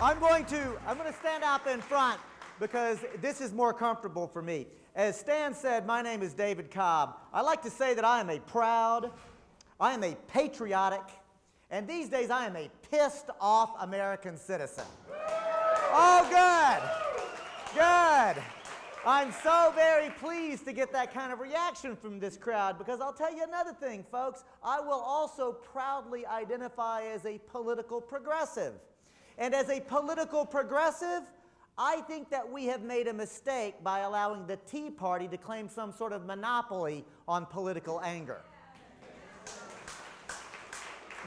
I'm going to stand out in front because this is more comfortable for me. As Stan said, my name is David Cobb. I like to say that I am a proud, I am a patriotic, and these days I am a pissed off American citizen. Oh, good. Good. I'm so very pleased to get that kind of reaction from this crowd, because I'll tell you another thing, folks. I will also proudly identify as a political progressive. And as a political progressive, I think that we have made a mistake by allowing the Tea Party to claim some sort of monopoly on political anger.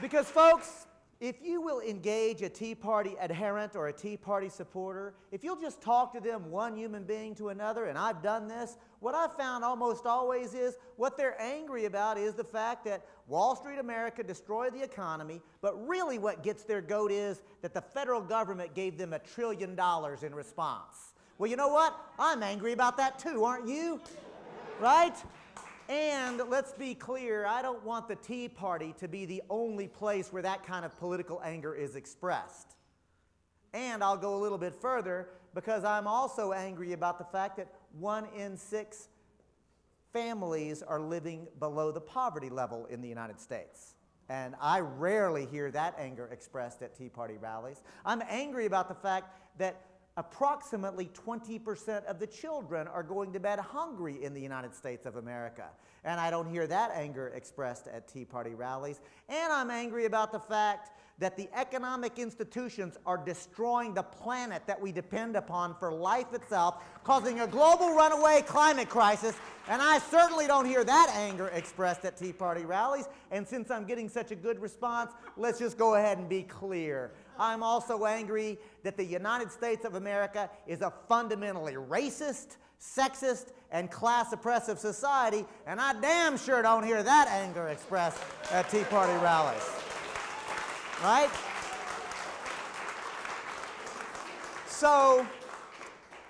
Because, folks, if you will engage a Tea Party adherent or a Tea Party supporter, if you'll just talk to them one human being to another, and I've done this, what I've found almost always is what they're angry about is the fact that Wall Street America destroyed the economy, but really what gets their goat is that the federal government gave them $1 trillion in response. Well, you know what? I'm angry about that too, aren't you? Right? And let's be clear, I don't want the Tea Party to be the only place where that kind of political anger is expressed. And I'll go a little bit further, because I'm also angry about the fact that 1 in 6 families are living below the poverty level in the United States. And I rarely hear that anger expressed at Tea Party rallies. I'm angry about the fact that approximately 20% of the children are going to bed hungry in the United States of America. And I don't hear that anger expressed at Tea Party rallies. And I'm angry about the fact that the economic institutions are destroying the planet that we depend upon for life itself, causing a global runaway climate crisis. And I certainly don't hear that anger expressed at Tea Party rallies. And since I'm getting such a good response, let's just go ahead and be clear. I'm also angry that the United States of America is a fundamentally racist, sexist, and class-oppressive society, and I damn sure don't hear that anger expressed at Tea Party rallies. Right? So,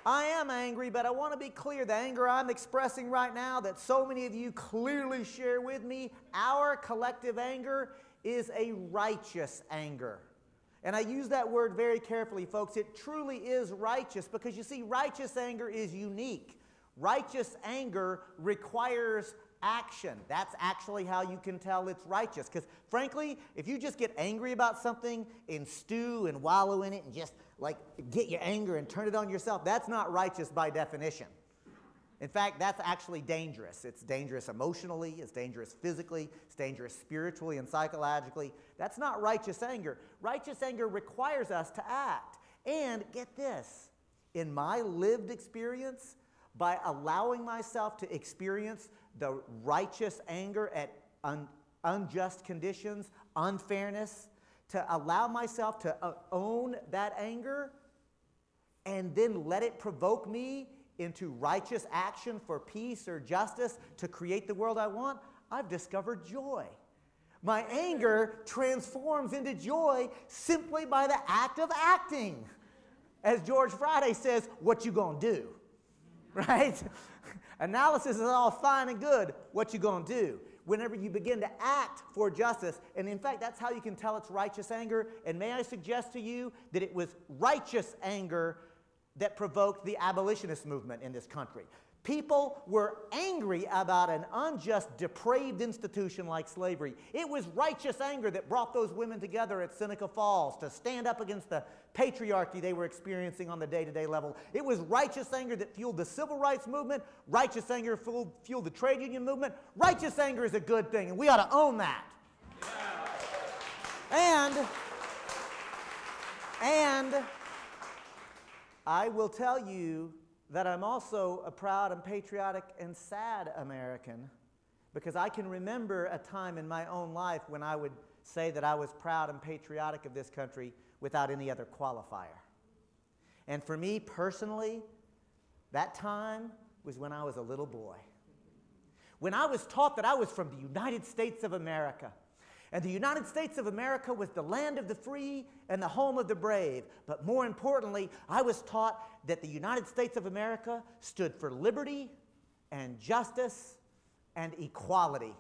I am angry, but I want to be clear. The anger I'm expressing right now that so many of you clearly share with me, our collective anger is a righteous anger. And I use that word very carefully, folks. It truly is righteous, because you see, righteous anger is unique. Righteous anger requires action. That's actually how you can tell it's righteous. Because frankly, if you just get angry about something and stew and wallow in it and just like get your anger and turn it on yourself, that's not righteous by definition. In fact, that's actually dangerous. It's dangerous emotionally, it's dangerous physically, it's dangerous spiritually and psychologically. That's not righteous anger. Righteous anger requires us to act. And get this, in my lived experience, by allowing myself to experience the righteous anger at unjust conditions, unfairness, to allow myself to own that anger and then let it provoke me into righteous action for peace or justice to create the world I want, I've discovered joy. My anger transforms into joy simply by the act of acting. As George Friday says, what you gonna do? Right? Analysis is all fine and good. What you gonna do? Whenever you begin to act for justice, and in fact, that's how you can tell it's righteous anger. And may I suggest to you that it was righteous anger that provoked the abolitionist movement in this country. People were angry about an unjust, depraved institution like slavery. It was righteous anger that brought those women together at Seneca Falls to stand up against the patriarchy they were experiencing on the day-to-day level. It was righteous anger that fueled the civil rights movement. Righteous anger fueled the trade union movement. Righteous anger is a good thing, and we ought to own that. Yeah. And I will tell you that I'm also a proud and patriotic and sad American, because I can remember a time in my own life when I would say that I was proud and patriotic of this country without any other qualifier. And for me personally, that time was when I was a little boy. When I was taught that I was from the United States of America. And the United States of America was the land of the free and the home of the brave. But more importantly, I was taught that the United States of America stood for liberty and justice and equality.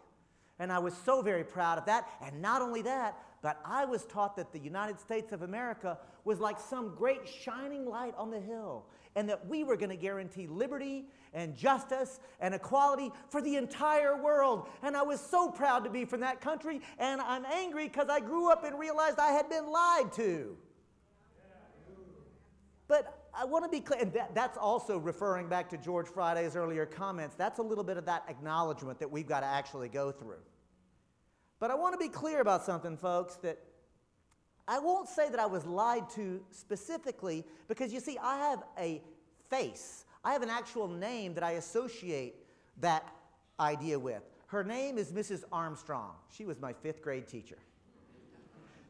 And I was so very proud of that. And not only that, but I was taught that the United States of America was like some great shining light on the hill, and that we were going to guarantee liberty and justice and equality for the entire world. And I was so proud to be from that country, and I'm angry because I grew up and realized I had been lied to. But I want to be clear, and that's also referring back to George Friday's earlier comments. That's a little bit of that acknowledgement that we've got to actually go through. But I want to be clear about something, folks, that I won't say that I was lied to specifically, because you see, I have a face. I have an actual name that I associate that idea with. Her name is Mrs. Armstrong. She was my 5th grade teacher.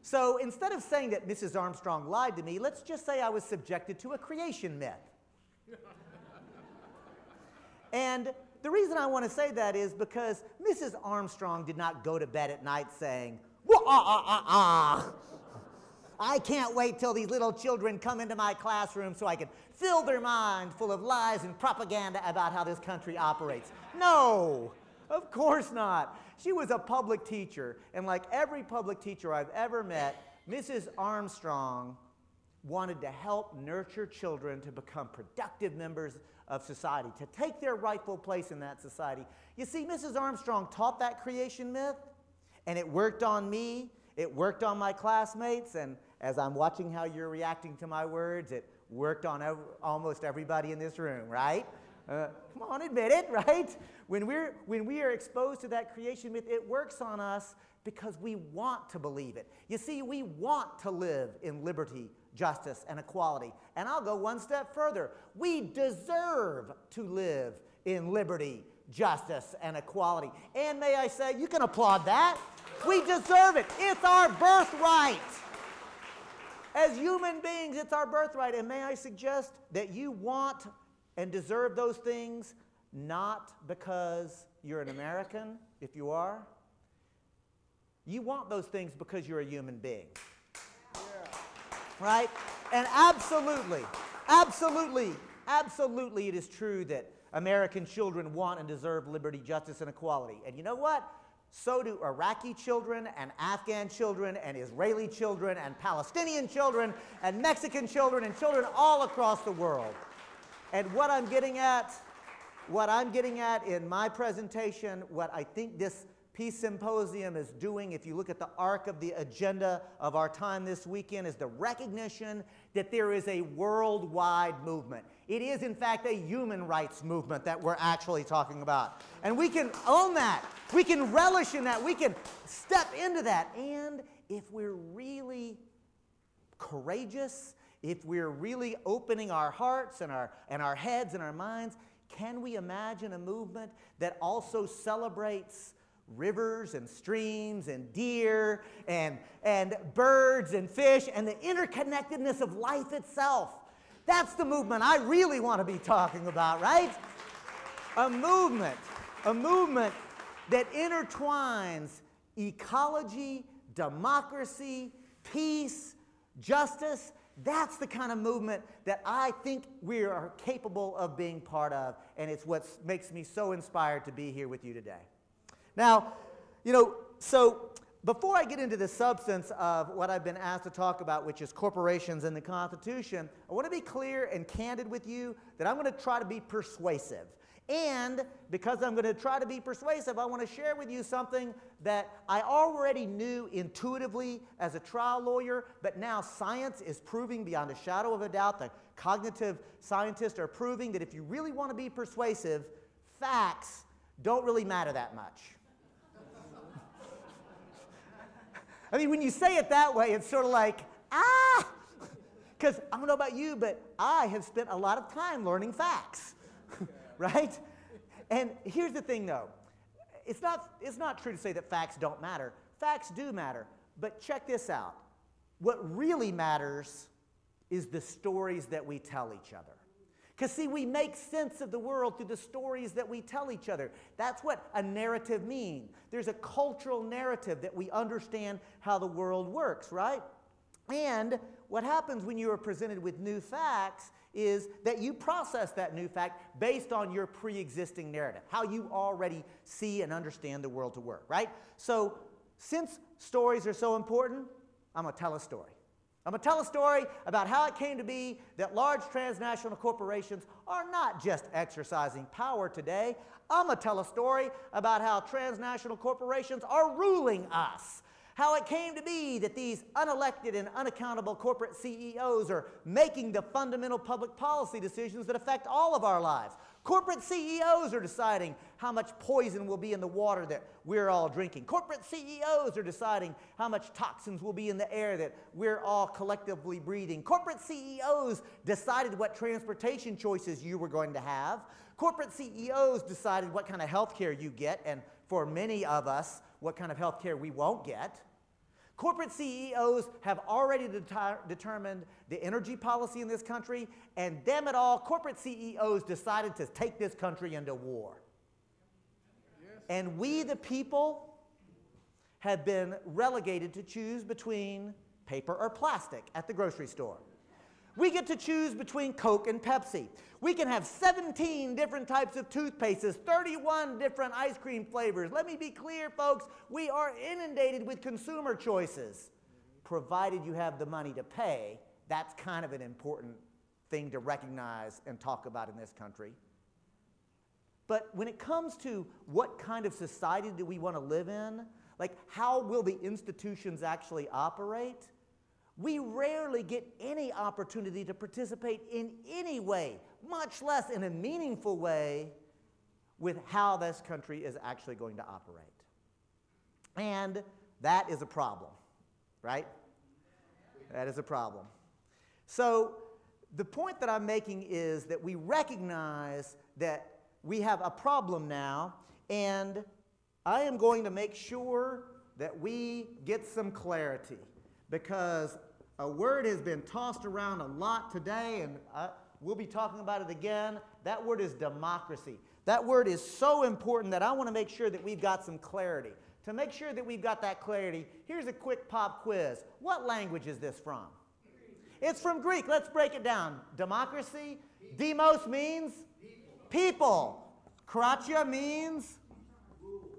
So instead of saying that Mrs. Armstrong lied to me, let's just say I was subjected to a creation myth. And the reason I want to say that is because Mrs. Armstrong did not go to bed at night saying, I can't wait till these little children come into my classroom so I can fill their mind full of lies and propaganda about how this country operates. No, of course not. She was a public teacher, and like every public teacher I've ever met, Mrs. Armstrong wanted to help nurture children to become productive members of society, to take their rightful place in that society. You see, Mrs. Armstrong taught that creation myth, and it worked on me, it worked on my classmates, and as I'm watching how you're reacting to my words, it worked on almost everybody in this room, right? Come on, admit it, right? When we are exposed to that creation myth, it works on us because we want to believe it. You see, we want to live in liberty, justice, and equality. And I'll go one step further. We deserve to live in liberty, justice, and equality. And may I say, you can applaud that. We deserve it. It's our birthright. As human beings, it's our birthright. And may I suggest that you want and deserve those things not because you're an American, if you are. You want those things because you're a human being. Yeah. Right? And absolutely, absolutely, absolutely it is true that American children want and deserve liberty, justice, and equality. And you know what? So do Iraqi children and Afghan children and Israeli children and Palestinian children and Mexican children and children all across the world. And what I'm getting at in my presentation, what I think this Peace Symposium is doing, if you look at the arc of the agenda of our time this weekend, is the recognition that there is a worldwide movement. It is, in fact, a human rights movement that we're actually talking about. And we can own that. We can relish in that. We can step into that. And if we're really courageous, if we're really opening our hearts and our heads and our minds, can we imagine a movement that also celebrates rivers and streams and deer and birds and fish and the interconnectedness of life itself? That's the movement I really want to be talking about, right? A movement that intertwines ecology, democracy, peace, justice. That's the kind of movement that I think we are capable of being part of, and it's what makes me so inspired to be here with you today. Now, so before I get into the substance of what I've been asked to talk about, which is corporations and the Constitution, I want to be clear and candid with you that I'm going to try to be persuasive. And because I'm going to try to be persuasive, I want to share with you something that I already knew intuitively as a trial lawyer, but now science is proving beyond a shadow of a doubt, the cognitive scientists are proving that if you really want to be persuasive, facts don't really matter that much. I mean, when you say it that way, it's sort of like, because I don't know about you, but I have spent a lot of time learning facts. Right? And here's the thing, though. It's not true to say that facts don't matter. Facts do matter. But check this out. What really matters is the stories that we tell each other. Because, see, we make sense of the world through the stories that we tell each other. That's what a narrative means. There's a cultural narrative that we understand how the world works, right? And what happens when you are presented with new facts is that you process that new fact based on your pre-existing narrative, how you already see and understand the world to work, right? So since stories are so important, I'm going to tell a story. I'm going to tell a story about how it came to be that large transnational corporations are not just exercising power today. I'm going to tell a story about how transnational corporations are ruling us. How it came to be that these unelected and unaccountable corporate CEOs are making the fundamental public policy decisions that affect all of our lives. Corporate CEOs are deciding how much poison will be in the water that we're all drinking. Corporate CEOs are deciding how much toxins will be in the air that we're all collectively breathing. Corporate CEOs decided what transportation choices you were going to have. Corporate CEOs decided what kind of health care you get, and for many of us, what kind of health care we won't get. Corporate CEOs have already determined the energy policy in this country, and damn it all, corporate CEOs decided to take this country into war. Yes. And we, the people, have been relegated to choose between paper or plastic at the grocery store. We get to choose between Coke and Pepsi. We can have 17 different types of toothpastes, 31 different ice cream flavors. Let me be clear, folks, we are inundated with consumer choices. Provided you have the money to pay, that's kind of an important thing to recognize and talk about in this country. But when it comes to what kind of society do we want to live in, like how will the institutions actually operate, we rarely get any opportunity to participate in any way, much less in a meaningful way, with how this country is actually going to operate. And that is a problem, right? That is a problem. So the point that I'm making is that we recognize that we have a problem now, and I am going to make sure that we get some clarity, because a word has been tossed around a lot today, and we'll be talking about it again. That word is democracy. That word is so important that I want to make sure that we've got some clarity. To make sure that we've got that clarity, here's a quick pop quiz. What language is this from? It's from Greek. Let's break it down. Democracy. Demos means people. Kratia means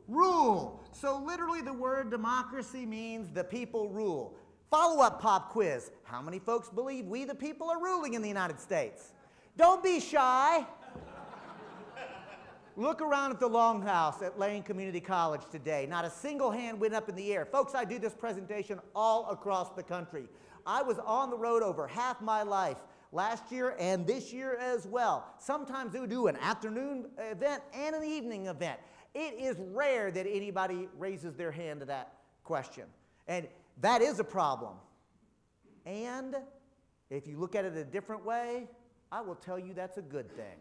rule. So literally the word democracy means the people rule. Follow-up pop quiz. How many folks believe we the people are ruling in the United States? Don't be shy. Look around at the Longhouse at Lane Community College today. Not a single hand went up in the air. Folks, I do this presentation all across the country. I was on the road over half my life last year and this year as well. Sometimes they would do an afternoon event and an evening event. It is rare that anybody raises their hand to that question. And that is a problem. And if you look at it a different way, I will tell you that's a good thing.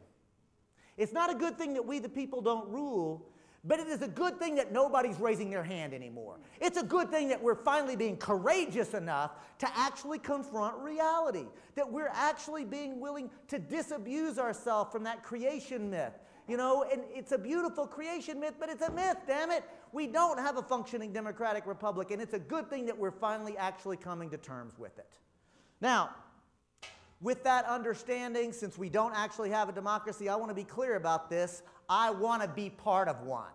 It's not a good thing that we the people don't rule, but it is a good thing that nobody's raising their hand anymore. It's a good thing that we're finally being courageous enough to actually confront reality, that we're actually being willing to disabuse ourselves from that creation myth. You know, and it's a beautiful creation myth, but it's a myth, damn it. We don't have a functioning democratic republic, and it's a good thing that we're finally actually coming to terms with it. Now, with that understanding, since we don't actually have a democracy, I want to be clear about this. I want to be part of one,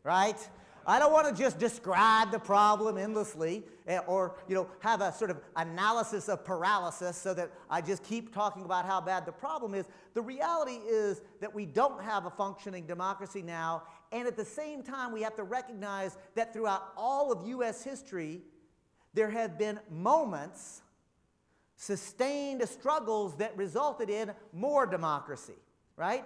right? I don't want to just describe the problem endlessly or, have a sort of analysis of paralysis so that I just keep talking about how bad the problem is. The reality is that we don't have a functioning democracy now, and at the same time we have to recognize that throughout all of U.S. history, there have been moments, sustained struggles that resulted in more democracy, right?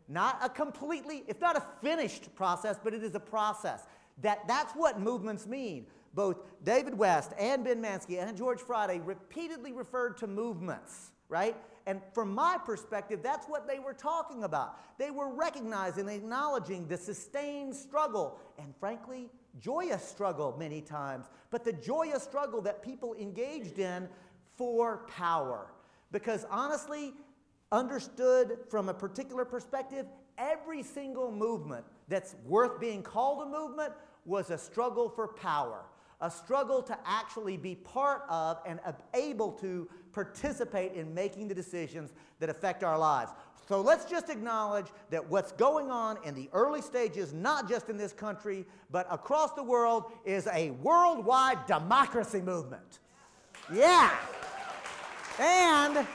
It's not a finished process, but it is a process. That's what movements mean. Both David West and Ben Mansky and George Friday repeatedly referred to movements, right? And from my perspective, that's what they were talking about. They were recognizing and acknowledging the sustained struggle, and frankly, joyous struggle many times, but the joyous struggle that people engaged in for power. Because honestly, understood from a particular perspective, every single movement that's worth being called a movement was a struggle for power, a struggle to actually be part of and able to participate in making the decisions that affect our lives. So let's just acknowledge that what's going on in the early stages, not just in this country, but across the world, is a worldwide democracy movement. Yeah. And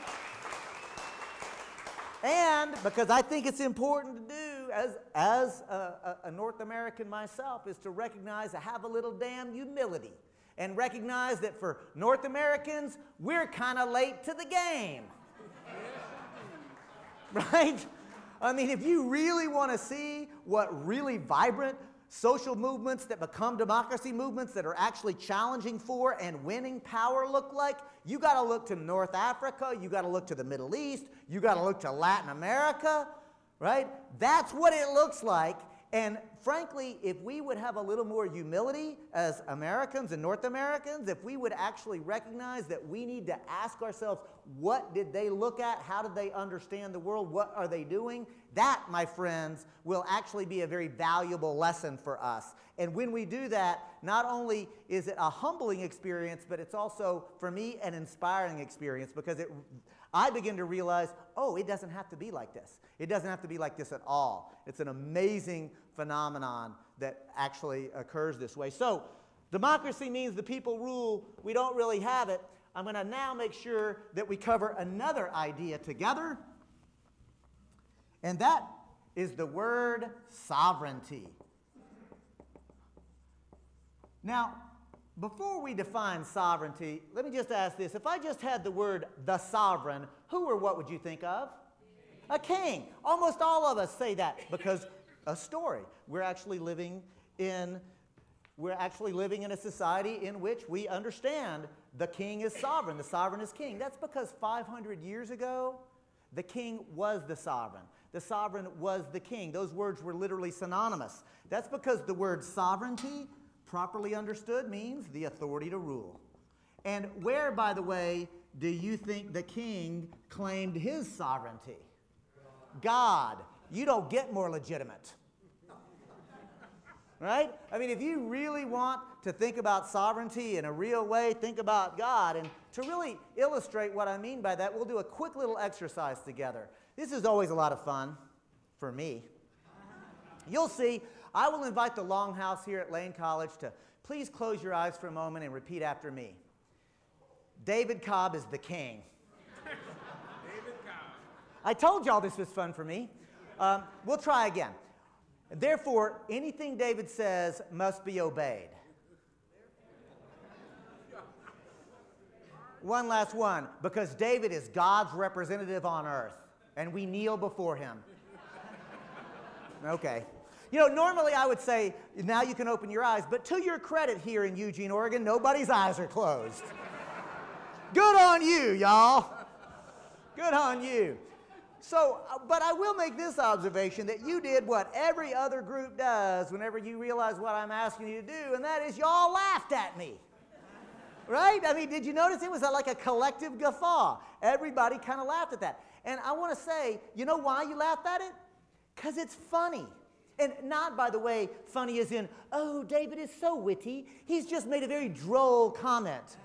because I think it's important to do as a North American myself, is to recognize, to have a little damn humility and recognize that for North Americans, we're kind of late to the game. Right? I mean, if you really want to see what really vibrant social movements that become democracy movements that are actually challenging for and winning power look like, you got to look to North Africa, you got to look to the Middle East, you got to look to Latin America, right? That's what it looks like. And frankly, if we would have a little more humility as Americans and North Americans, if we would actually recognize that we need to ask ourselves, what did they look at? How did they understand the world? What are they doing? That, my friends, will actually be a very valuable lesson for us. And when we do that, not only is it a humbling experience, but it's also, for me, an inspiring experience, because I begin to realize, oh, it doesn't have to be like this. It doesn't have to be like this at all. It's an amazing phenomenon that actually occurs this way. So democracy means the people rule. We don't really have it. I'm going to now make sure that we cover another idea together, and that is the word sovereignty. Now, before we define sovereignty, let me just ask this. If I just had the word the sovereign, who or what would you think of? A king. Almost all of us say that because a story. We're actually living in a society in which we understand the king is sovereign, the sovereign is king. That's because 500 years ago, the king was the sovereign. The sovereign was the king. Those words were literally synonymous. That's because the word sovereignty, properly understood, means the authority to rule. And where, by the way, do you think the king claimed his sovereignty? God. You don't get more legitimate. Right? I mean, if you really want to think about sovereignty in a real way, think about God. And to really illustrate what I mean by that, we'll do a quick little exercise together. This is always a lot of fun for me. You'll see, I will invite the Longhouse here at Lane College to please close your eyes for a moment and repeat after me. David Cobb is the king. David Cobb. I told y'all this was fun for me. We'll try again. Therefore, anything David says must be obeyed. One last one, because David is God's representative on earth, and we kneel before him. Okay. You know, normally I would say, now you can open your eyes, but to your credit here in Eugene, Oregon, nobody's eyes are closed. Good on you, y'all. Good on you. So, but I will make this observation, that you did what every other group does whenever you realize what I'm asking you to do, and that is y'all laughed at me. Right? I mean, did you notice it was like a collective guffaw? Everybody kind of laughed at that. And I want to say, you know why you laughed at it? Because it's funny. And not, by the way, funny as in, oh, David is so witty. He's just made a very droll comment.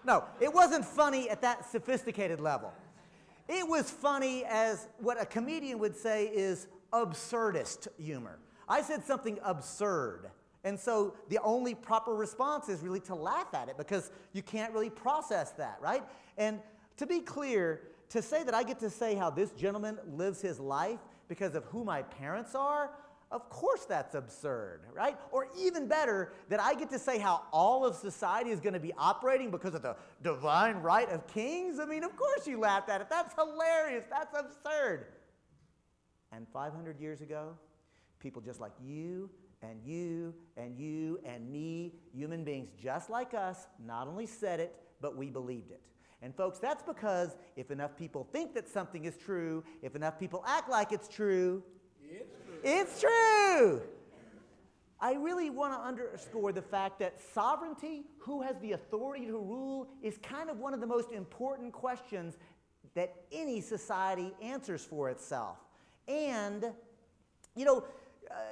No, it wasn't funny at that sophisticated level. It was funny as what a comedian would say is absurdist humor. I said something absurd. And so the only proper response is really to laugh at it, because you can't really process that, right? And to be clear, to say that I get to say how this gentleman lives his life because of who my parents are, of course that's absurd, right? Or even better, that I get to say how all of society is going to be operating because of the divine right of kings. I mean, of course you laughed at it. That's hilarious. That's absurd. And 500 years ago, people just like you and you and you and me, human beings just like us, not only said it, but we believed it. And folks, that's because if enough people think that something is true, if enough people act like it's true, it's true. I really want to underscore the fact that sovereignty, who has the authority to rule, is kind of one of the most important questions that any society answers for itself. And, you know,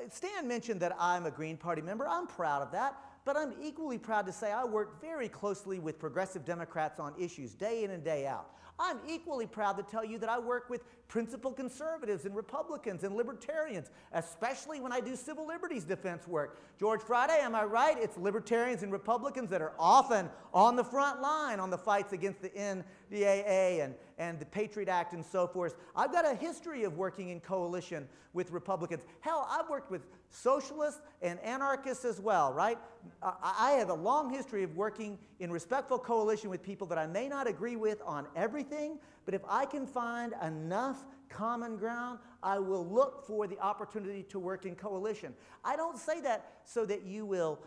Stan mentioned that I'm a Green Party member. I'm proud of that. But I'm equally proud to say I work very closely with progressive Democrats on issues day in and day out. I'm equally proud to tell you that I work with principled conservatives and Republicans and libertarians, especially when I do civil liberties defense work. George Friday, am I right? It's libertarians and Republicans that are often on the front line on the fights against the NDAA and the Patriot Act and so forth. I've got a history of working in coalition with Republicans. Hell, I've worked with socialists and anarchists as well, right? I have a long history of working in respectful coalition with people that I may not agree with on everything, but if I can find enough common ground, I will look for the opportunity to work in coalition. I don't say that so that you will,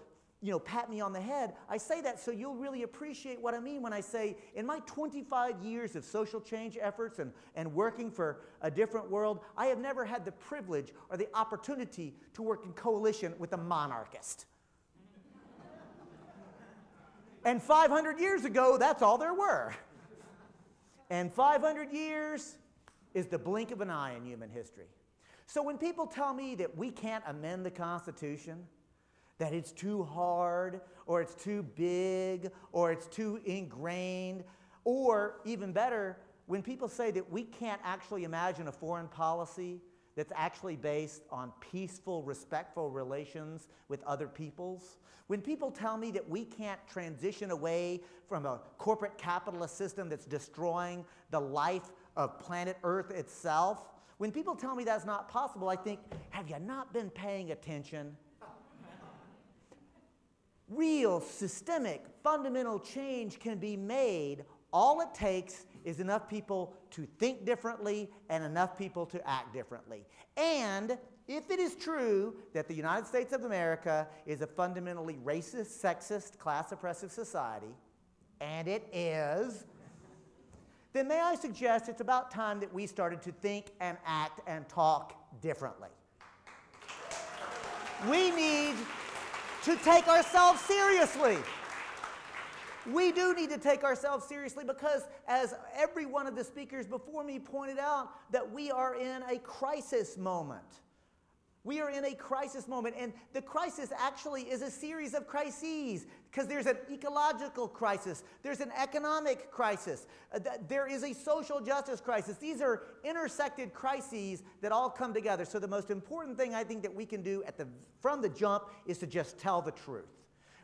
pat me on the head. I say that so you'll really appreciate what I mean when I say, in my 25 years of social change efforts and working for a different world, I have never had the privilege or the opportunity to work in coalition with a monarchist. And 500 years ago, that's all there were. And 500 years is the blink of an eye in human history. So when people tell me that we can't amend the Constitution, that it's too hard, or it's too big, or it's too ingrained, or even better, when people say that we can't actually imagine a foreign policy that's actually based on peaceful, respectful relations with other peoples, when people tell me that we can't transition away from a corporate capitalist system that's destroying the life of planet Earth itself, when people tell me that's not possible, I think, have you not been paying attention? Real, systemic, fundamental change can be made. All it takes is enough people to think differently and enough people to act differently. And if it is true that the United States of America is a fundamentally racist, sexist, class-oppressive society, and it is, then may I suggest it's about time that we started to think and act and talk differently. We need to take ourselves seriously. We do need to take ourselves seriously because, as every one of the speakers before me pointed out, that we are in a crisis moment. We are in a crisis moment, and the crisis actually is a series of crises because there's an ecological crisis, there's an economic crisis, there is a social justice crisis. These are intersected crises that all come together. So the most important thing I think that we can do from the jump is to just tell the truth.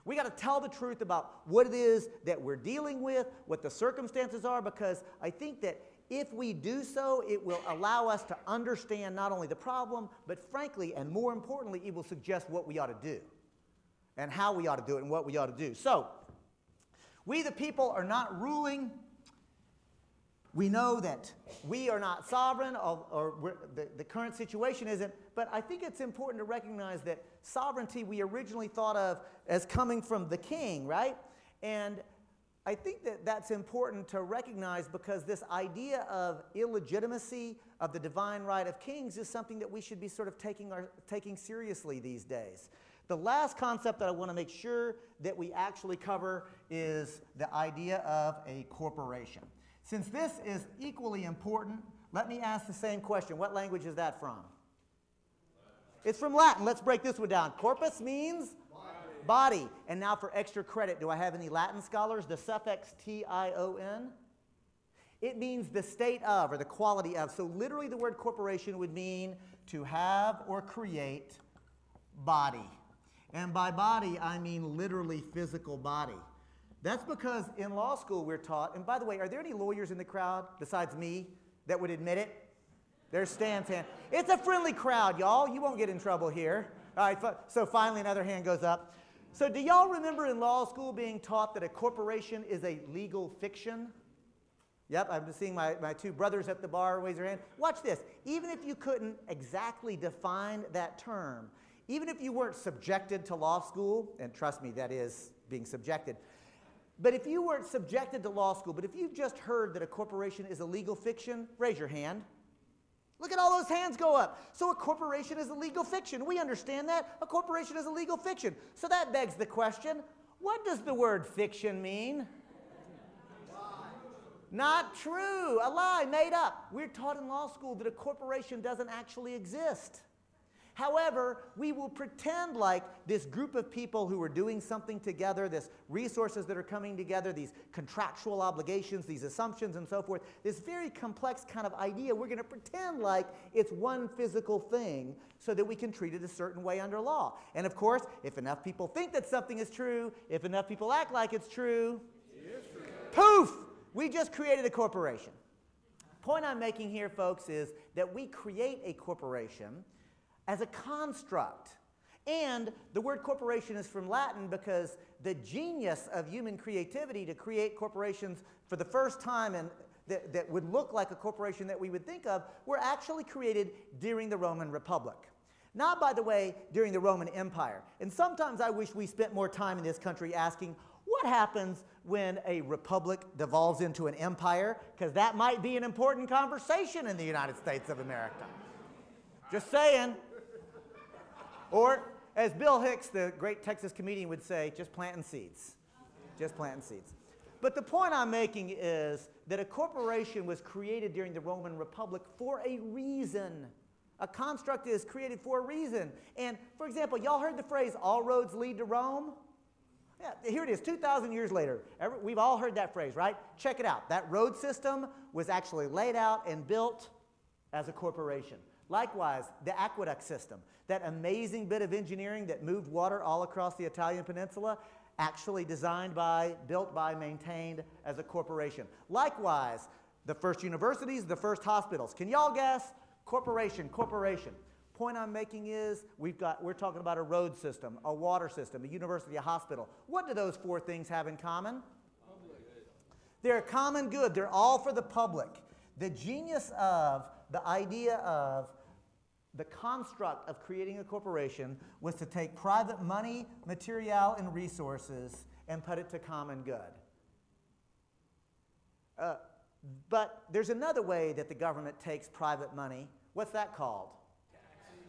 We got to tell the truth about what it is that we're dealing with, what the circumstances are, because I think that if we do so, it will allow us to understand not only the problem, but frankly, and more importantly, it will suggest what we ought to do and how we ought to do it and what we ought to do. So, we the people are not ruling. We know that we are not sovereign, or the current situation isn't, but I think it's important to recognize that sovereignty we originally thought of as coming from the king, right? And I think that that's important to recognize because this idea of illegitimacy of the divine right of kings is something that we should be sort of taking seriously these days. The last concept that I want to make sure that we actually cover is the idea of a corporation. Since this is equally important, let me ask the same question. What language is that from? It's from Latin. Let's break this one down. Corpus means? Body. And now for extra credit, do I have any Latin scholars? The suffix tion? It means the state of or the quality of. So literally the word corporation would mean to have or create body. And by body, I mean literally physical body. That's because in law school we're taught, and by the way, are there any lawyers in the crowd besides me that would admit it? There's Stan's hand. It's a friendly crowd, y'all. You won't get in trouble here. All right, so finally another hand goes up. So do y'all remember in law school being taught that a corporation is a legal fiction? Yep, I'm seeing my two brothers at the bar raise their hand. Watch this. Even if you couldn't exactly define that term, even if you weren't subjected to law school, and trust me, that is being subjected, but if you weren't subjected to law school, but if you've just heard that a corporation is a legal fiction, raise your hand. Look at all those hands go up. So a corporation is a legal fiction. We understand that. A corporation is a legal fiction. So that begs the question, what does the word fiction mean? Not true. A lie, made up. We're taught in law school that a corporation doesn't actually exist. However, we will pretend like this group of people who are doing something together, this resources that are coming together, these contractual obligations, these assumptions and so forth, this very complex kind of idea, we're going to pretend like it's one physical thing so that we can treat it a certain way under law. And of course, if enough people think that something is true, if enough people act like it's true, poof, we just created a corporation. Point I'm making here, folks, is that we create a corporation as a construct. And the word corporation is from Latin because the genius of human creativity to create corporations for the first time and that would look like a corporation that we would think of were actually created during the Roman Republic. Not, by the way, during the Roman Empire. And sometimes I wish we spent more time in this country asking, what happens when a republic devolves into an empire? Because that might be an important conversation in the United States of America. Just saying. Or, as Bill Hicks, the great Texas comedian, would say, just planting seeds. Just planting seeds. But the point I'm making is that a corporation was created during the Roman Republic for a reason. A construct is created for a reason. And, for example, y'all heard the phrase, all roads lead to Rome? Yeah, here it is, 2,000 years later. We've all heard that phrase, right? Check it out. That road system was actually laid out and built as a corporation. Likewise, the aqueduct system, that amazing bit of engineering that moved water all across the Italian peninsula, actually designed by, built by, maintained as a corporation. Likewise, the first universities, the first hospitals. Can y'all guess? Corporation, corporation. Point I'm making is we're talking about a road system, a water system, a university, a hospital. What do those four things have in common? They're a common good. They're all for the public. The genius of the idea of the construct of creating a corporation was to take private money, material, and resources and put it to common good. But there's another way that the government takes private money. What's that called?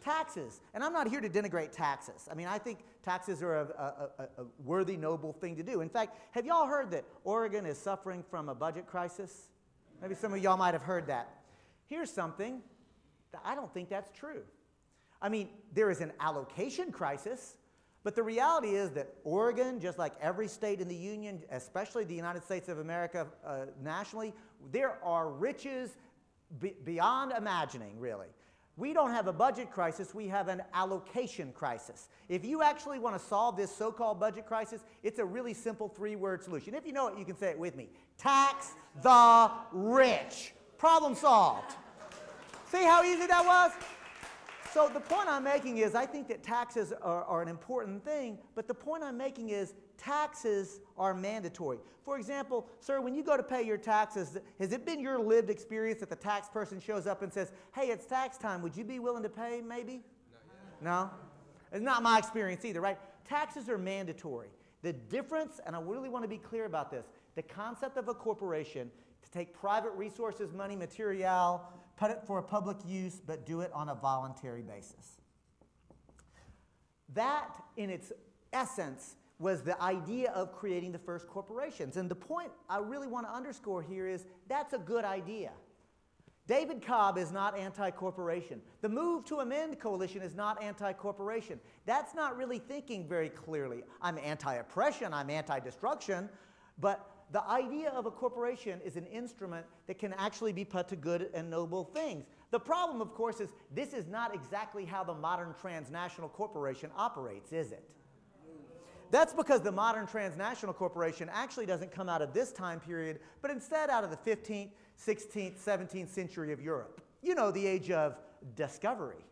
Taxes. And I'm not here to denigrate taxes. I mean, I think taxes are a worthy, noble thing to do. In fact, have y'all heard that Oregon is suffering from a budget crisis? Maybe some of y'all might have heard that. Here's something. I don't think that's true. I mean, there is an allocation crisis, but the reality is that Oregon, just like every state in the Union, especially the United States of America nationally, there are riches beyond imagining, really. We don't have a budget crisis, we have an allocation crisis. If you actually want to solve this so-called budget crisis, it's a really simple three-word solution. If you know it, you can say it with me. Tax the rich. Problem solved. See how easy that was? So the point I'm making is I think that taxes are an important thing, but the point I'm making is taxes are mandatory. For example, sir, when you go to pay your taxes, has it been your lived experience that the tax person shows up and says, hey, it's tax time, would you be willing to pay maybe? No? It's not my experience either, right? Taxes are mandatory. The difference, and I really want to be clear about this, the concept of a corporation to take private resources, money, material, put it for a public use, but do it on a voluntary basis. That, in its essence, was the idea of creating the first corporations. And the point I really want to underscore here is that's a good idea. David Cobb is not anti-corporation. The Move to Amend coalition is not anti-corporation. That's not really thinking very clearly. I'm anti-oppression, I'm anti-destruction, but the idea of a corporation is an instrument that can actually be put to good and noble things. The problem, of course, is this is not exactly how the modern transnational corporation operates, is it? That's because the modern transnational corporation actually doesn't come out of this time period, but instead out of the 15th, 16th, 17th century of Europe. You know, the age of discovery.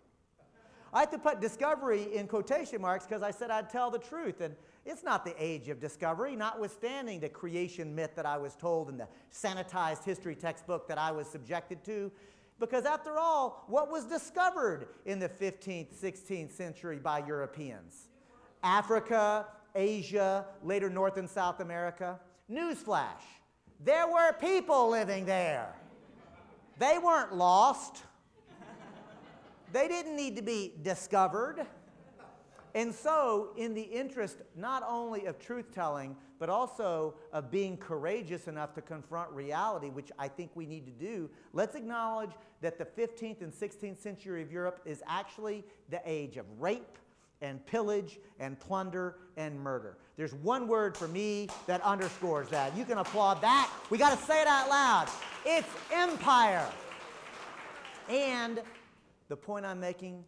I have to put discovery in quotation marks because I said I'd tell the truth. And it's not the age of discovery, notwithstanding the creation myth that I was told in the sanitized history textbook that I was subjected to. Because after all, what was discovered in the 15th, 16th century by Europeans? Africa, Asia, later North and South America. Newsflash, there were people living there. They weren't lost. They didn't need to be discovered. And so, in the interest not only of truth-telling, but also of being courageous enough to confront reality, which I think we need to do, let's acknowledge that the 15th and 16th century of Europe is actually the age of rape and pillage and plunder and murder. There's one word for me that underscores that. You can applaud that. We got to say it out loud. It's empire. And the point I'm making,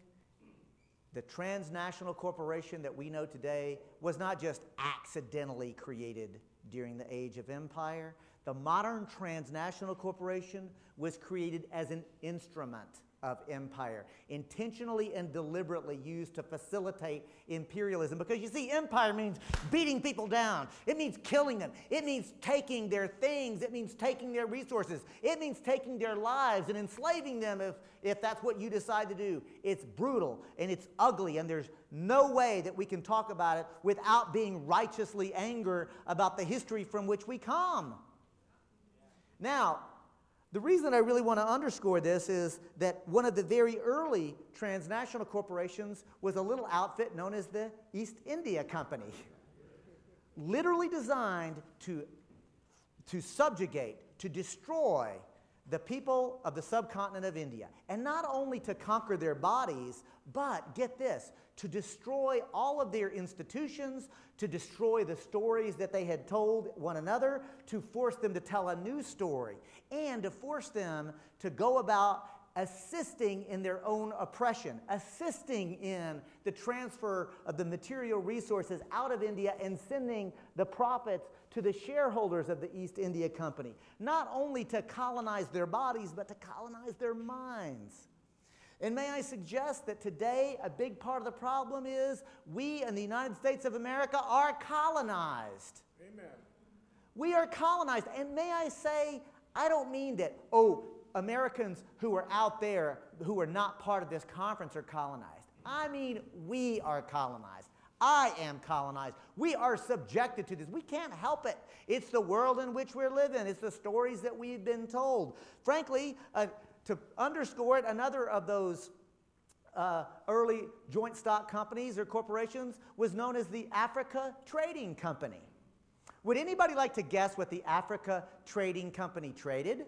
the transnational corporation that we know today was not just accidentally created during the age of empire. The modern transnational corporation was created as an instrument of empire, intentionally and deliberately used to facilitate imperialism. Because you see, empire means beating people down. It means killing them. It means taking their things. It means taking their resources. It means taking their lives and enslaving them if that's what you decide to do. It's brutal and it's ugly, and there's no way that we can talk about it without being righteously angry about the history from which we come. Now, the reason I really want to underscore this is that one of the very early transnational corporations was a little outfit known as the East India Company, literally designed to subjugate, to destroy the people of the subcontinent of India. And not only to conquer their bodies, but, get this, to destroy all of their institutions, to destroy the stories that they had told one another, to force them to tell a new story, and to force them to go about assisting in their own oppression, assisting in the transfer of the material resources out of India and sending the profits to the shareholders of the East India Company, not only to colonize their bodies, but to colonize their minds. And may I suggest that today a big part of the problem is we in the United States of America are colonized. Amen. We are colonized. And may I say, I don't mean that, Americans who are out there who are not part of this conference are colonized. I mean, we are colonized. I am colonized. We are subjected to this. We can't help it. It's the world in which we're living. It's the stories that we've been told. Frankly, to underscore it, another of those early joint stock companies or corporations was known as the Africa Trading Company. Would anybody like to guess what the Africa Trading Company traded?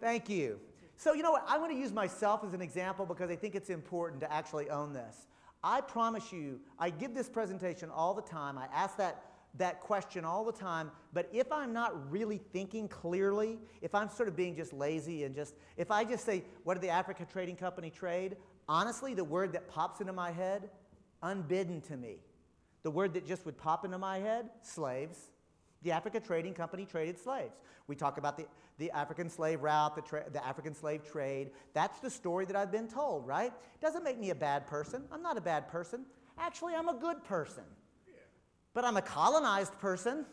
Thank you. So you know what? I want to use myself as an example because I think it's important to actually own this. I promise you, I give this presentation all the time. I ask that question all the time, but if I'm not really thinking clearly, if I'm sort of being just lazy and if I just say, what did the Africa Trading Company trade? Honestly, the word that pops into my head, unbidden to me. The word that just would pop into my head, slaves. The Africa Trading Company traded slaves. We talk about the African slave route, the African slave trade. That's the story that I've been told, right? Doesn't make me a bad person. I'm not a bad person. Actually, I'm a good person. But I'm a colonized person.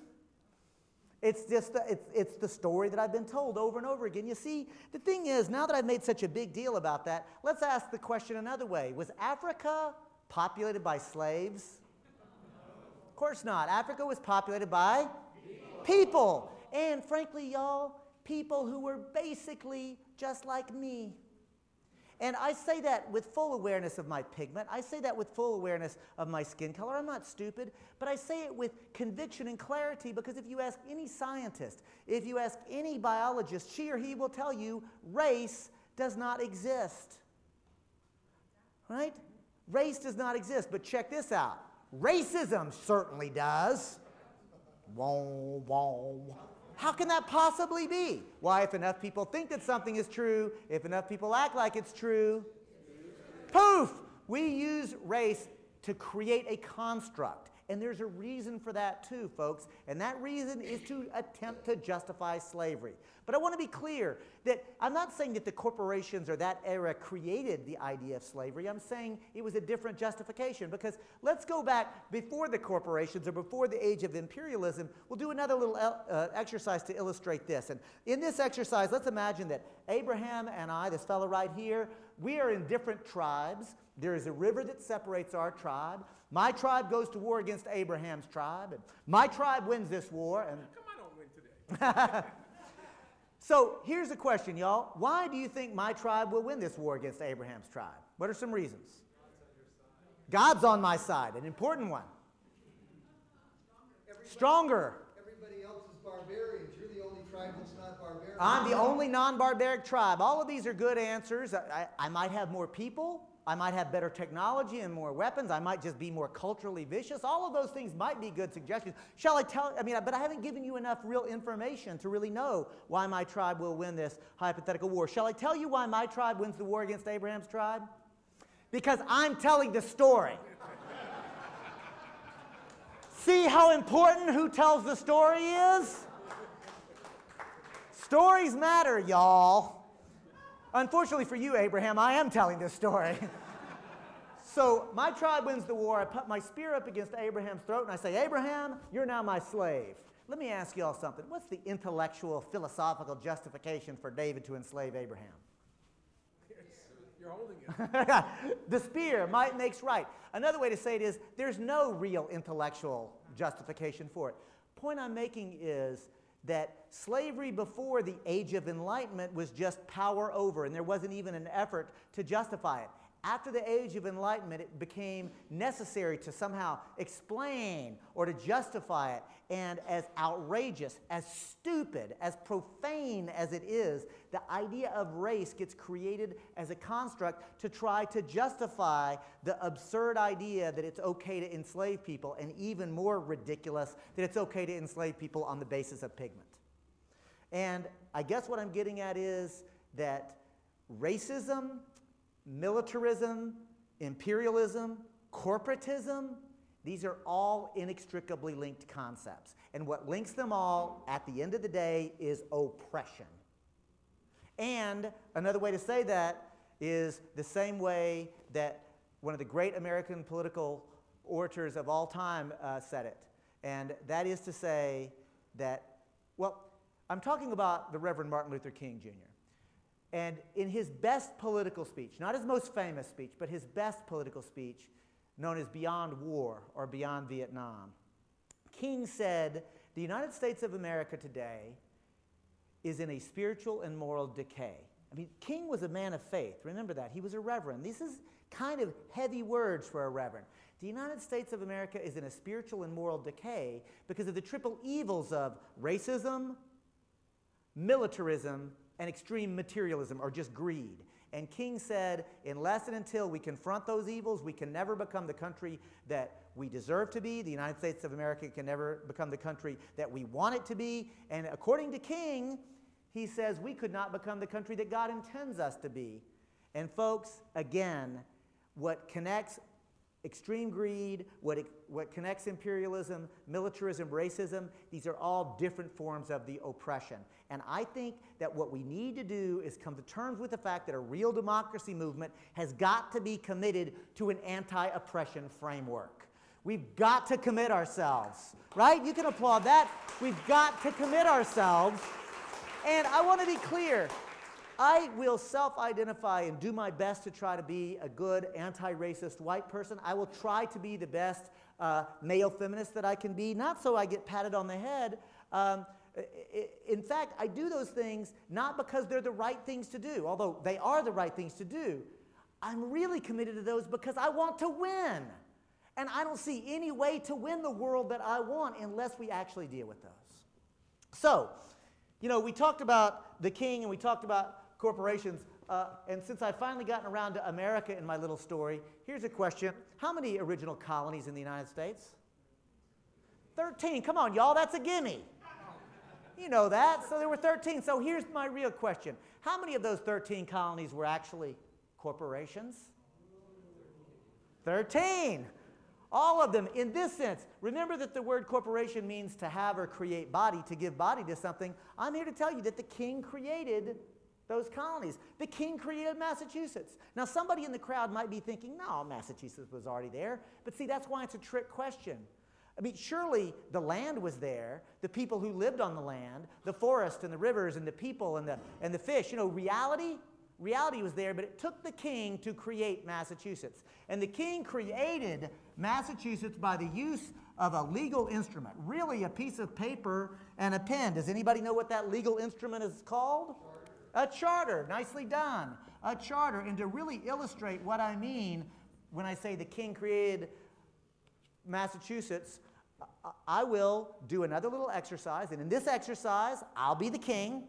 It's just it's the story that I've been told over and over again. You see, the thing is, now that I've made such a big deal about that, let's ask the question another way. Was Africa populated by slaves? Of course not. Africa was populated by people. And frankly, y'all, people who were basically just like me. And I say that with full awareness of my pigment. I say that with full awareness of my skin color. I'm not stupid, but I say it with conviction and clarity because if you ask any scientist, if you ask any biologist, she or he will tell you race does not exist. Right? Race does not exist, but check this out. Racism certainly does. Whoa, whoa. How can that possibly be? Why, if enough people think that something is true, if enough people act like it's true, poof! We use race to create a construct. And there's a reason for that too, folks. And that reason is to attempt to justify slavery. But I want to be clear that I'm not saying that the corporations or that era created the idea of slavery. I'm saying it was a different justification. Because let's go back before the corporations or before the age of imperialism. We'll do another little exercise to illustrate this. And in this exercise, let's imagine that Abraham and I, this fellow right here, we are in different tribes. There is a river that separates our tribe. My tribe goes to war against Abraham's tribe, and my tribe wins this war. And come on, don't win today. So here's a question, y'all. Why do you think my tribe will win this war against Abraham's tribe? What are some reasons? God's on my side, an important one. Stronger. Everybody else is barbarians. You're the only tribe that's not barbarian. I'm the only non-barbaric tribe. All of these are good answers. I might have more people. I might have better technology and more weapons. I might just be more culturally vicious. All of those things might be good suggestions. Shall I tell? But I haven't given you enough real information to really know why my tribe will win this hypothetical war. Shall I tell you why my tribe wins the war against Abraham's tribe? Because I'm telling the story. See how important who tells the story is? Stories matter, y'all. Unfortunately for you, Abraham, I am telling this story. So my tribe wins the war. I put my spear up against Abraham's throat, and I say, Abraham, you're now my slave. Let me ask you all something. What's the intellectual, philosophical justification for David to enslave Abraham? You're holding it. The spear, might makes right. Another way to say it is, there's no real intellectual justification for it. Point I'm making is that slavery before the Age of Enlightenment was just power over, and there wasn't even an effort to justify it. After the Age of Enlightenment, it became necessary to somehow explain or to justify it. And as outrageous, as stupid, as profane as it is, the idea of race gets created as a construct to try to justify the absurd idea that it's okay to enslave people, and even more ridiculous, that it's okay to enslave people on the basis of pigment. And I guess what I'm getting at is that racism, militarism, imperialism, corporatism, these are all inextricably linked concepts. And what links them all, at the end of the day, is oppression. And another way to say that is the same way that one of the great American political orators of all time said it. And that is to say that, well, I'm talking about the Reverend Martin Luther King, Jr. And in his best political speech, not his most famous speech, but his best political speech, known as Beyond War or Beyond Vietnam, King said, the United States of America today is in a spiritual and moral decay. I mean, King was a man of faith. Remember that. He was a reverend. This is kind of heavy words for a reverend. The United States of America is in a spiritual and moral decay because of the triple evils of racism, militarism, and extreme materialism, or just greed. And King said, unless and until we confront those evils, we can never become the country that we deserve to be. The United States of America can never become the country that we want it to be. And according to King, he says we could not become the country that God intends us to be. And folks, again, what connects extreme greed, what connects imperialism, militarism, racism, these are all different forms of the oppression. And I think that what we need to do is come to terms with the fact that a real democracy movement has got to be committed to an anti-oppression framework. We've got to commit ourselves, right? You can applaud that. We've got to commit ourselves. And I want to be clear. I will self-identify and do my best to try to be a good anti-racist white person. I will try to be the best male feminist that I can be, not so I get patted on the head. In fact, I do those things not because they're the right things to do, although they are the right things to do. I'm really committed to those because I want to win. And I don't see any way to win the world that I want unless we actually deal with those. So, you know, we talked about the king and we talked about corporations, and since I've finally gotten around to America in my little story, here's a question. How many original colonies in the United States? 13. Come on, y'all, that's a gimme. You know that. So there were 13. So here's my real question. How many of those 13 colonies were actually corporations? 13. All of them, in this sense. Remember that the word corporation means to have or create body, to give body to something. I'm here to tell you that the king created those colonies. The king created Massachusetts. Now, somebody in the crowd might be thinking, no, Massachusetts was already there. But see, that's why it's a trick question. I mean, surely the land was there, the people who lived on the land, the forest and the rivers and the people and the fish. You know, reality reality was there, but it took the king to create Massachusetts. And the king created Massachusetts by the use of a legal instrument, really a piece of paper and a pen. Does anybody know what that legal instrument is called? A charter. Nicely done. A charter. And to really illustrate what I mean when I say the king created Massachusetts, I will do another little exercise. And in this exercise, I'll be the king.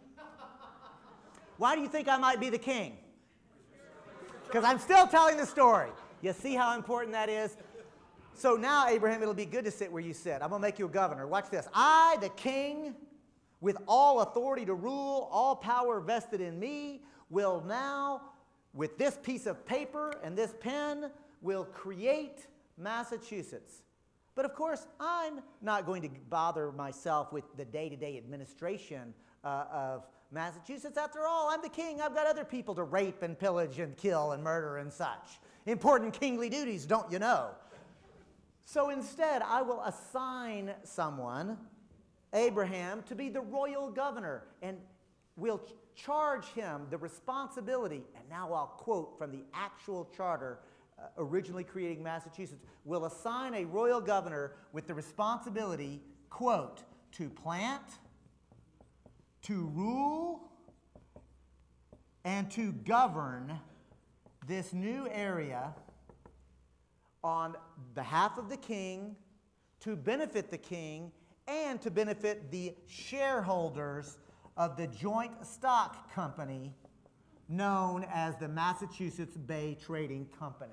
Why do you think I might be the king? Because I'm still telling the story. You see how important that is? So now, Abraham, it'll be good to sit where you sit. I'm going to make you a governor. Watch this. I, the king, with all authority to rule, all power vested in me, will now, with this piece of paper and this pen, will create Massachusetts. But of course, I'm not going to bother myself with the day-to-day administration of Massachusetts. After all, I'm the king. I've got other people to rape and pillage and kill and murder and such. Important kingly duties, don't you know? So instead, I will assign someone, Abraham, to be the royal governor, and we'll charge him the responsibility, and now I'll quote from the actual charter originally creating Massachusetts, will assign a royal governor with the responsibility, quote, to plant, to rule, and to govern this new area on behalf of the king, to benefit the king, and to benefit the shareholders of the joint stock company known as the Massachusetts Bay Trading Company.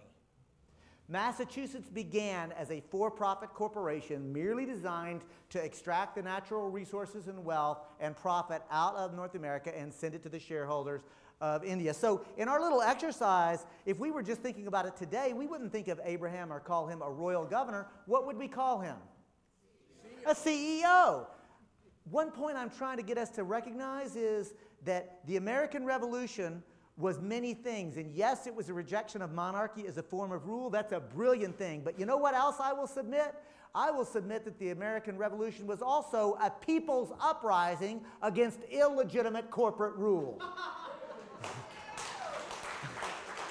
Massachusetts began as a for-profit corporation merely designed to extract the natural resources and wealth and profit out of North America and send it to the shareholders of India. So in our little exercise, if we were just thinking about it today, we wouldn't think of Abraham or call him a royal governor. What would we call him? A CEO. One point I'm trying to get us to recognize is that the American Revolution was many things. And yes, it was a rejection of monarchy as a form of rule. That's a brilliant thing. But you know what else I will submit? I will submit that the American Revolution was also a people's uprising against illegitimate corporate rule.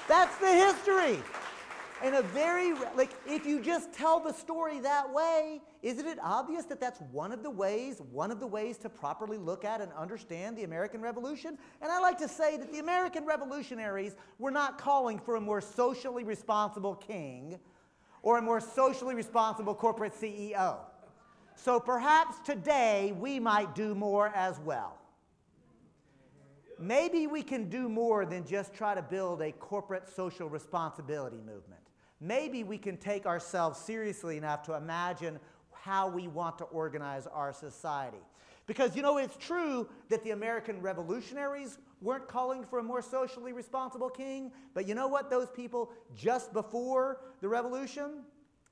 That's the history. And if you just tell the story that way, isn't it obvious that that's one of the ways to properly look at and understand the American Revolution? And I like to say that the American revolutionaries were not calling for a more socially responsible king or a more socially responsible corporate CEO. So perhaps today we might do more as well. Maybe we can do more than just try to build a corporate social responsibility movement. Maybe we can take ourselves seriously enough to imagine how we want to organize our society. Because, you know, it's true that the American revolutionaries weren't calling for a more socially responsible king, but you know what? Those people just before the revolution,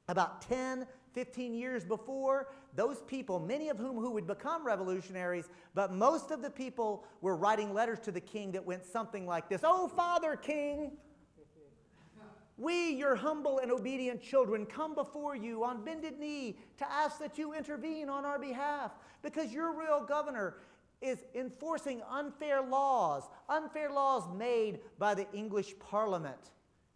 about 10, 15 years before, those people, many of whom would become revolutionaries, but most of the people were writing letters to the king that went something like this: "Oh, Father King, we, your humble and obedient children, come before you on bended knee to ask that you intervene on our behalf, because your royal governor is enforcing unfair laws made by the English Parliament."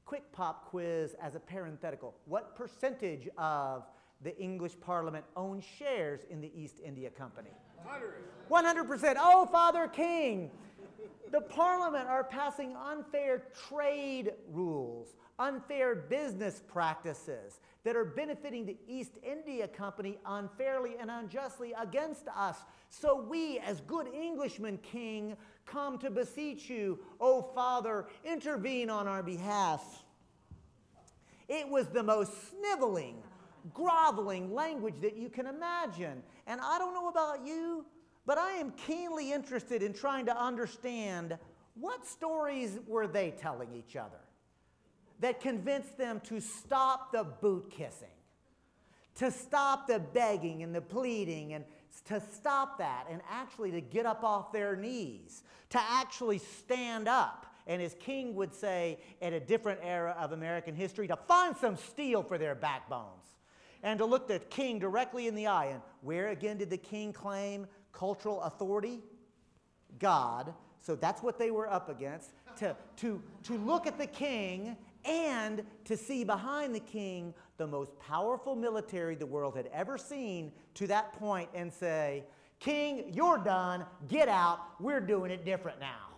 Quick pop quiz as a parenthetical. What percentage of the English Parliament owns shares in the East India Company? 100%. Oh, Father King, the Parliament are passing unfair trade rules, unfair business practices that are benefiting the East India Company unfairly and unjustly against us. So we, as good Englishmen, King, come to beseech you, oh Father, intervene on our behalf. It was the most sniveling, groveling language that you can imagine. And I don't know about you, but I am keenly interested in trying to understand what stories were they telling each other that convinced them to stop the boot kissing, to stop the begging and the pleading, and to stop that and actually to get up off their knees, to actually stand up, and as King would say at a different era of American history, to find some steel for their backbones, and to look the king directly in the eye. And where again did the king claim cultural authority? God. So that's what they were up against. to look at the king and to see behind the king the most powerful military the world had ever seen to that point and say, King, you're done, get out, we're doing it different now.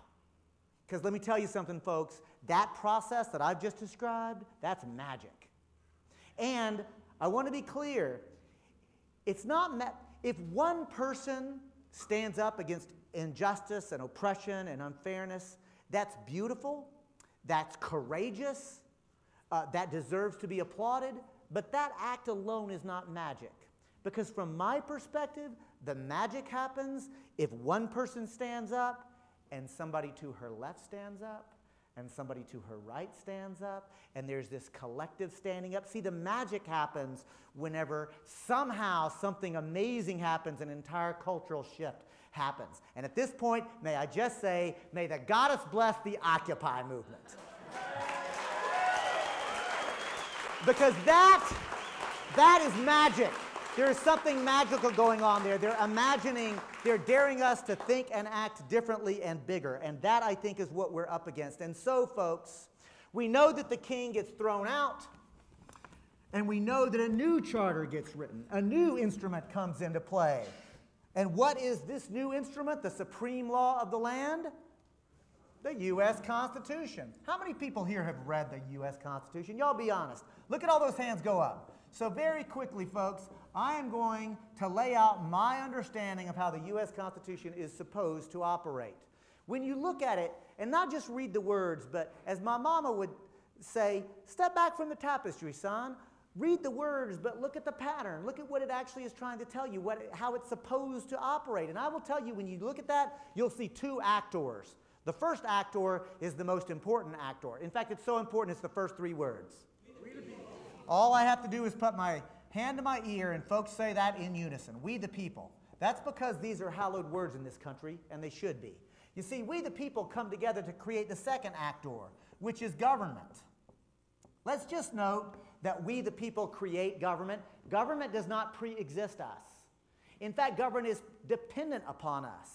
Because let me tell you something, folks, that process that I've just described, that's magic. And I want to be clear, it's not, if one person stands up against injustice and oppression and unfairness, that's beautiful, that's courageous, that deserves to be applauded, but that act alone is not magic. Because from my perspective, the magic happens if one person stands up and somebody to her left stands up and somebody to her right stands up, and there's this collective standing up. See, the magic happens whenever somehow something amazing happens, an entire cultural shift happens. And at this point, may I just say, may the goddess bless the Occupy movement. Because that is magic. There is something magical going on there. They're imagining, they're daring us to think and act differently and bigger. And that, I think, is what we're up against. And so, folks, we know that the king gets thrown out. And we know that a new charter gets written. A new instrument comes into play. And what is this new instrument, the supreme law of the land? The U.S. Constitution. How many people here have read the U.S. Constitution? Y'all be honest. Look at all those hands go up. So very quickly, folks, I am going to lay out my understanding of how the U.S. Constitution is supposed to operate. When you look at it, and not just read the words, but as my mama would say, step back from the tapestry, son. Read the words, but look at the pattern. Look at what it actually is trying to tell you, how it's supposed to operate. And I will tell you, when you look at that, you'll see two actors. The first actor is the most important actor. In fact, it's so important, it's the first three words. All I have to do is put my hand to my ear, and folks say that in unison. We the people. That's because these are hallowed words in this country, and they should be. You see, we the people come together to create the second actor, which is government. Let's just note that we the people create government. Government does not pre-exist us. In fact, government is dependent upon us.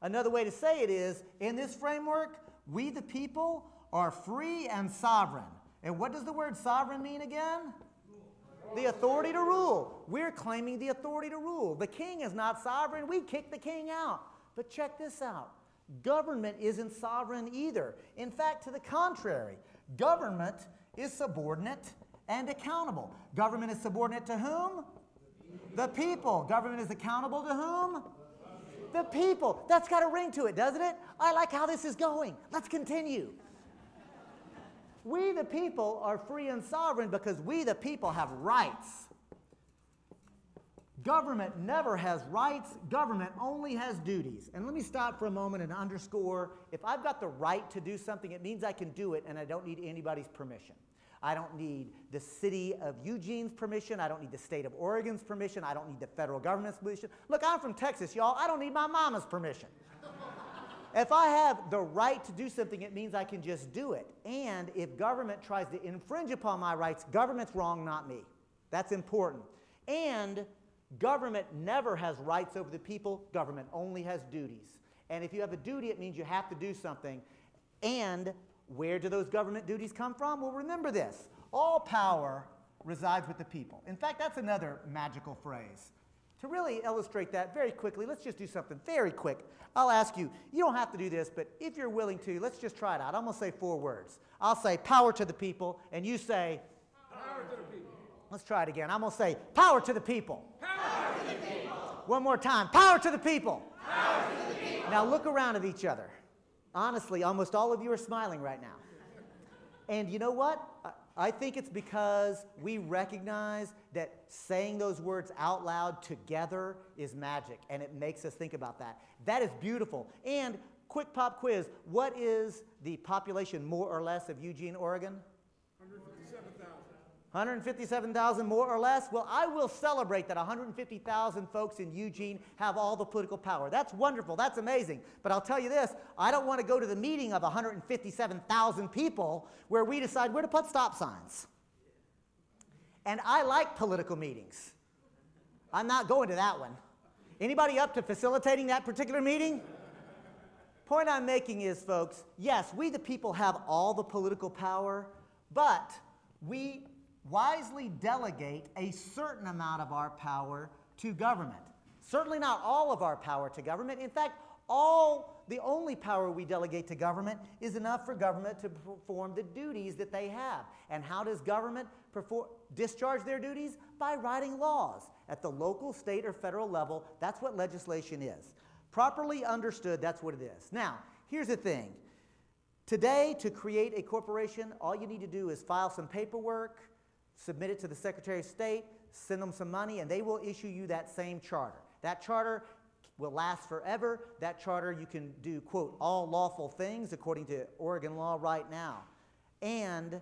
Another way to say it is, in this framework, we the people are free and sovereign. And what does the word sovereign mean again? The authority to rule. We're claiming the authority to rule. The king is not sovereign. We kick the king out. But check this out. Government isn't sovereign either. In fact, to the contrary, government is subordinate and accountable. Government is subordinate to whom? The people. Government is accountable to whom? The people. That's got a ring to it, doesn't it? I like how this is going. Let's continue. We the people are free and sovereign because we the people have rights. Government never has rights. Government only has duties. And let me stop for a moment and underscore, if I've got the right to do something, it means I can do it and I don't need anybody's permission. I don't need the city of Eugene's permission. I don't need the state of Oregon's permission. I don't need the federal government's permission. Look, I'm from Texas, y'all. I don't need my mama's permission. If I have the right to do something, it means I can just do it. And if government tries to infringe upon my rights, government's wrong, not me. That's important. And government never has rights over the people. Government only has duties. And if you have a duty, it means you have to do something. And where do those government duties come from? Well, remember this. All power resides with the people. In fact, that's another magical phrase. To really illustrate that very quickly, let's just do something very quick. I'll ask you, you don't have to do this, but if you're willing to, let's just try it out. I'm going to say 4 words. I'll say power to the people, and you say Power to the people. Let's try it again. I'm going to say power to the people. Power to the people. One more time. Power to the people. Power to the people. Now look around at each other. Honestly, almost all of you are smiling right now. And you know what? I think it's because we recognize that saying those words out loud together is magic, and it makes us think about that. That is beautiful. And quick pop quiz, what is the population more or less of Eugene, Oregon? 157,000. 157,000 more or less? Well, I will celebrate that 150,000 folks in Eugene have all the political power. That's wonderful. That's amazing. But I'll tell you this, I don't want to go to the meeting of 157,000 people where we decide where to put stop signs. And I like political meetings. I'm not going to that one. Anybody up to facilitating that particular meeting? point I'm making is, folks, yes, we the people have all the political power, but we wisely delegate a certain amount of our power to government. Certainly not all of our power to government. In fact, the only power we delegate to government is enough for government to perform the duties that they have. And how does government discharge their duties? By writing laws at the local, state, or federal level. That's what legislation is. Properly understood, that's what it is. Now, here's the thing. Today, to create a corporation, all you need to do is file some paperwork, submit it to the Secretary of State, send them some money, and they will issue you that same charter. That charter will last forever. That charter, you can do, quote, all lawful things according to Oregon law right now. And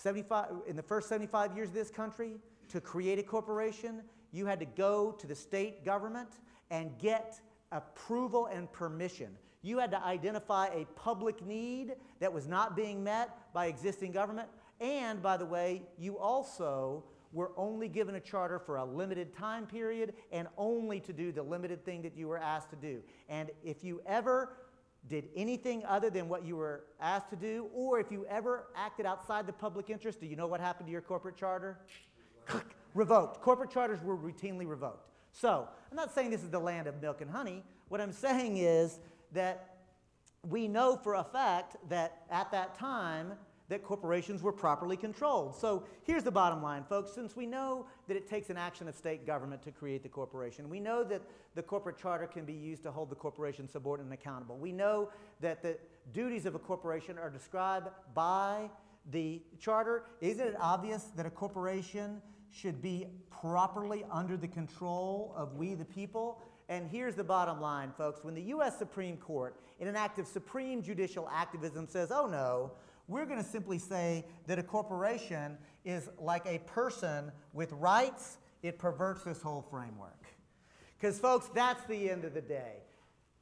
in the first 75 years of this country, to create a corporation, you had to go to the state government and get approval and permission. You had to identify a public need that was not being met by existing government. And, by the way, you also were only given a charter for a limited time period and only to do the limited thing that you were asked to do. And if you ever did anything other than what you were asked to do, or if you ever acted outside the public interest, do you know what happened to your corporate charter? Revoked. Corporate charters were routinely revoked. So, I'm not saying this is the land of milk and honey. What I'm saying is that we know for a fact that at that time that corporations were properly controlled. So here's the bottom line, folks. Since we know that it takes an action of state government to create the corporation, we know that the corporate charter can be used to hold the corporation subordinate and accountable. We know that the duties of a corporation are described by the charter. Isn't it obvious that a corporation should be properly under the control of we the people? And here's the bottom line, folks. When the U.S. Supreme Court, in an act of supreme judicial activism, says, oh no, we're going to simply say that a corporation is like a person with rights, it perverts this whole framework. Because, folks, that's the end of the day.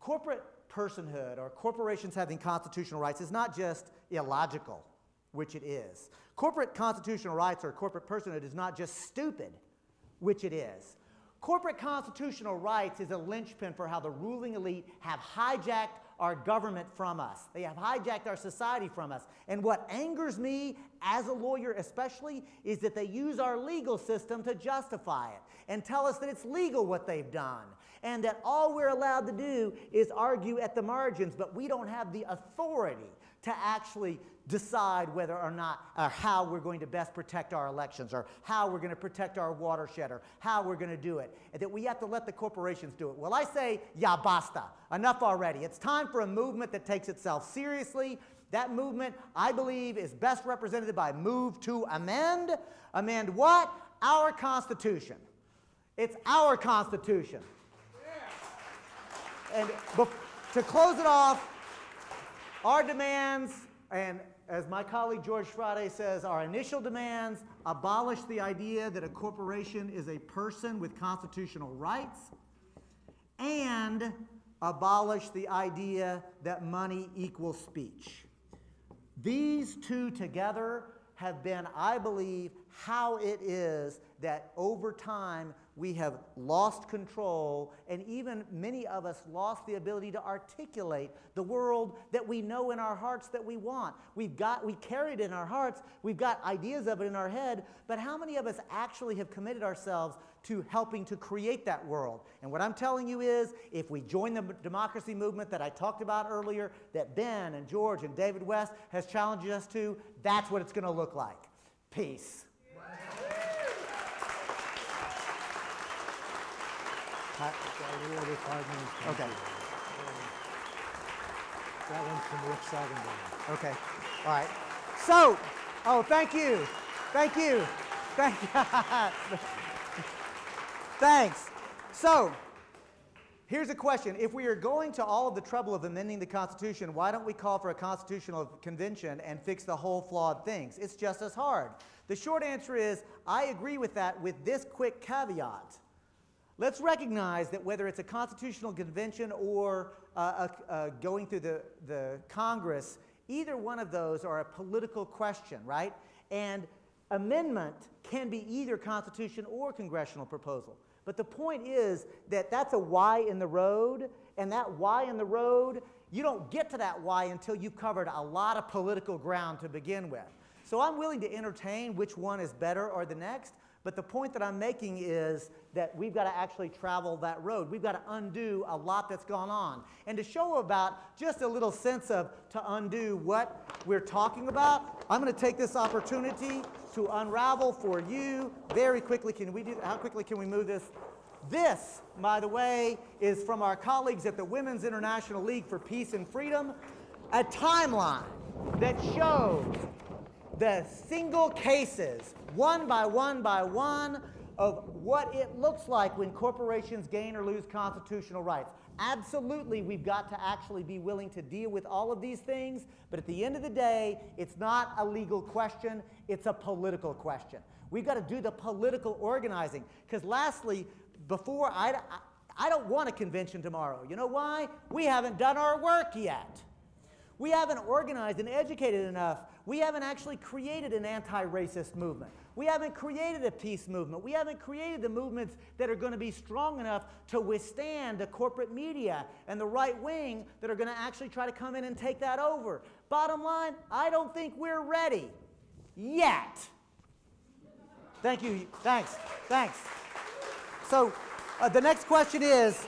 Corporate personhood or corporations having constitutional rights is not just illogical, which it is. Corporate constitutional rights or corporate personhood is not just stupid, which it is. Corporate constitutional rights is a linchpin for how the ruling elite have hijacked our government from us. They have hijacked our society from us. And what angers me as a lawyer especially is that they use our legal system to justify it and tell us that it's legal what they've done and that all we're allowed to do is argue at the margins, but we don't have the authority to actually decide whether or not or how we're going to best protect our elections or how we're going to protect our watershed or how we're going to do it, and that we have to let the corporations do it. Well, I say, ya basta. Enough already. It's time for a movement that takes itself seriously. That movement, I believe, is best represented by move to amend. Amend what? Our Constitution. It's our Constitution. And to close it off, our demands, and as my colleague George Friday says, our initial demands abolish the idea that a corporation is a person with constitutional rights and abolish the idea that money equals speech. These two together have been, I believe, how it is that over time we have lost control, and even many of us lost the ability to articulate the world that we know in our hearts that we want. We carry it in our hearts, we've got ideas of it in our head, but how many of us actually have committed ourselves to helping to create that world? And what I'm telling you is, if we join the democracy movement that I talked about earlier, that Ben and George and David West has challenged us to, that's what it's going to look like. Peace. Over 5 minutes. Okay. That one's from Rick Sagenberg. Okay. All right. So, thank you. Thank you. Thank you. Thanks. So, here's a question. If we are going to all of the trouble of amending the Constitution, why don't we call for a constitutional convention and fix the whole flawed things? It's just as hard. The short answer is, I agree with that with this quick caveat. Let's recognize that whether it's a constitutional convention or going through the Congress, either one of those are a political question, right? And amendment can be either constitution or congressional proposal. But the point is that that's a Y in the road, and that Y in the road you don't get to that why until you've covered a lot of political ground to begin with. So I'm willing to entertain which one is better or the next, but the point that I'm making is that we've got to actually travel that road. We've got to undo a lot that's gone on. And to show about just a little sense of to undo what we're talking about, I'm going to take this opportunity to unravel for you very quickly. How quickly can we move this? This, by the way, is from our colleagues at the Women's International League for Peace and Freedom, a timeline that shows the single cases, one by one, of what it looks like when corporations gain or lose constitutional rights. Absolutely, we've got to actually be willing to deal with all of these things, but at the end of the day, it's not a legal question, it's a political question. We've got to do the political organizing, because lastly, before I don't want a convention tomorrow. You know why? We haven't done our work yet. We haven't organized and educated enough. We haven't actually created an anti-racist movement. We haven't created a peace movement. We haven't created the movements that are going to be strong enough to withstand the corporate media and the right wing that are going to actually try to come in and take that over. Bottom line, I don't think we're ready yet. Thank you. Thanks. Thanks. So the next question is,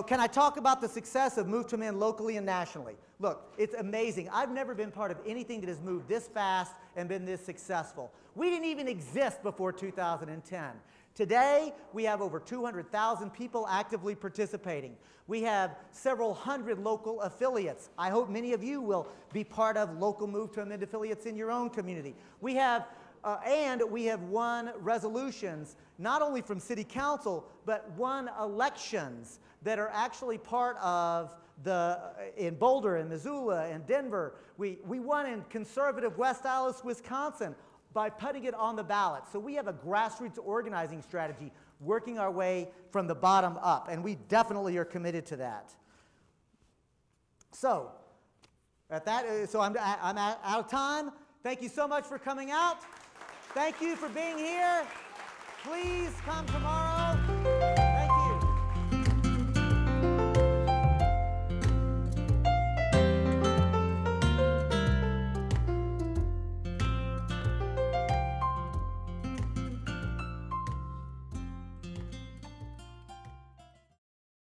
can I talk about the success of Move to Men locally and nationally? Look, it's amazing. I've never been part of anything that has moved this fast and been this successful. We didn't even exist before 2010. Today, we have over 200,000 people actively participating. We have several hundred local affiliates. I hope many of you will be part of local Move to Men affiliates in your own community. We have won resolutions, not only from City Council, but won elections that are actually part of in Boulder and Missoula and Denver. We won in conservative West Allis, Wisconsin by putting it on the ballot. So we have a grassroots organizing strategy working our way from the bottom up, and we definitely are committed to that. So, I'm out of time. Thank you so much for coming out. Thank you for being here. Please come tomorrow.